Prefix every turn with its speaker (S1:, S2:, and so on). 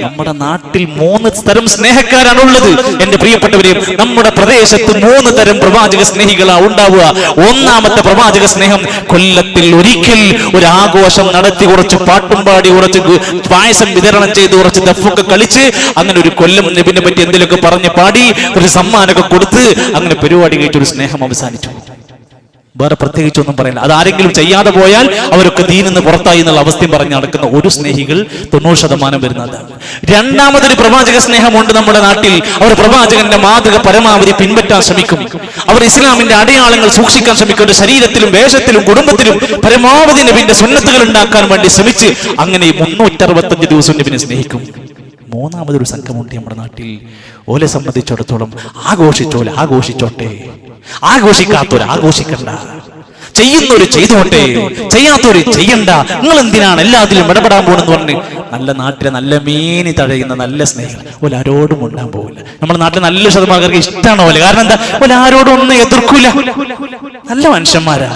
S1: നമ്മുടെ നാട്ടിൽ 3 തരം സ്നേഹക്കാരാണുള്ളത്. എന്റെ പ്രിയപ്പെട്ടവരെ, നമ്മുടെ പ്രദേശത്ത് 3 തരം പ്രവാചക സ്നേഹികളാണ് ഉണ്ടാവുക. ഒന്നാമത്തെ പ്രവാചക സ്നേഹം, കൊല്ലത്തിൽ ഒരിക്കൽ ഒരു ആഘോഷം നടത്തി, കുറച്ച് പാട്ടും പാടി, കുറച്ച് പായസം വിതരണം ചെയ്ത്, കുറച്ച് ദഫൊക്കെ കളിച്ച്, അങ്ങനെ ഒരു കൊല്ലം നബിനെ പറ്റി എന്തെങ്കിലുമൊക്കെ പറഞ്ഞ് പാടി, ഒരു സമ്മാനമൊക്കെ കൊടുത്ത് അങ്ങനെ പരിപാടി കഴിച്ചൊരു സ്നേഹം അവസാനിച്ചു. വേറെ പ്രത്യേകിച്ചൊന്നും പറയില്ല. അതാരെങ്കിലും ചെയ്യാതെ പോയാൽ അവരൊക്കെ ദീനിന്ന് പുറത്തായി എന്നുള്ള അവസ്ഥയും പറഞ്ഞ് നടക്കുന്ന ഒരു സ്നേഹികൾ 90% വരുന്നതാണ്. രണ്ടാമതൊരു പ്രവാചക സ്നേഹമുണ്ട് നമ്മുടെ നാട്ടിൽ. അവർ പ്രവാചകന്റെ മാതൃക പരമാവധി പിൻപറ്റാൻ ശ്രമിക്കും. അവർ ഇസ്ലാമിന്റെ അടയാളങ്ങൾ സൂക്ഷിക്കാൻ ശ്രമിക്കും. ശരീരത്തിലും വേഷത്തിലും കുടുംബത്തിലും പരമാവധി നബിന്റെ സുന്നത്തുകൾ ഉണ്ടാക്കാൻ വേണ്ടി ശ്രമിച്ച് അങ്ങനെ 365 ദിവസം നബിനെ സ്നേഹിക്കും. മൂന്നാമതൊരു സംഘമുണ്ട് നമ്മുടെ നാട്ടിൽ. ഓലെ സംബന്ധിച്ചിടത്തോളം ആഘോഷിച്ചോലെ ആഘോഷിച്ചോട്ടെ, ആഘോഷിക്കാത്തവർ ആഘോഷിക്കണ്ട, ചെയ്യുന്നവര് ചെയ്തോട്ടെ, ചെയ്യാത്തവര് ചെയ്യണ്ട, നിങ്ങൾ എന്തിനാണ് എല്ലാത്തിലും ഇടപെടാൻ പോകണമെന്ന് പറഞ്ഞ് നല്ല നാട്ടിലെ നല്ല മീനി തഴയുന്ന നല്ല സ്നേഹികൾ ഓല ആരോടും ഉണ്ടാൻ പോകില്ല. നമ്മുടെ നാട്ടിലെ നല്ല ശതമാനക്കാർക്ക് ഇഷ്ടമാണ് ഓല. കാരണം എന്താ? ഓല ആരോടും ഒന്നും എതിർക്കൂല, നല്ല മനുഷ്യന്മാരാ.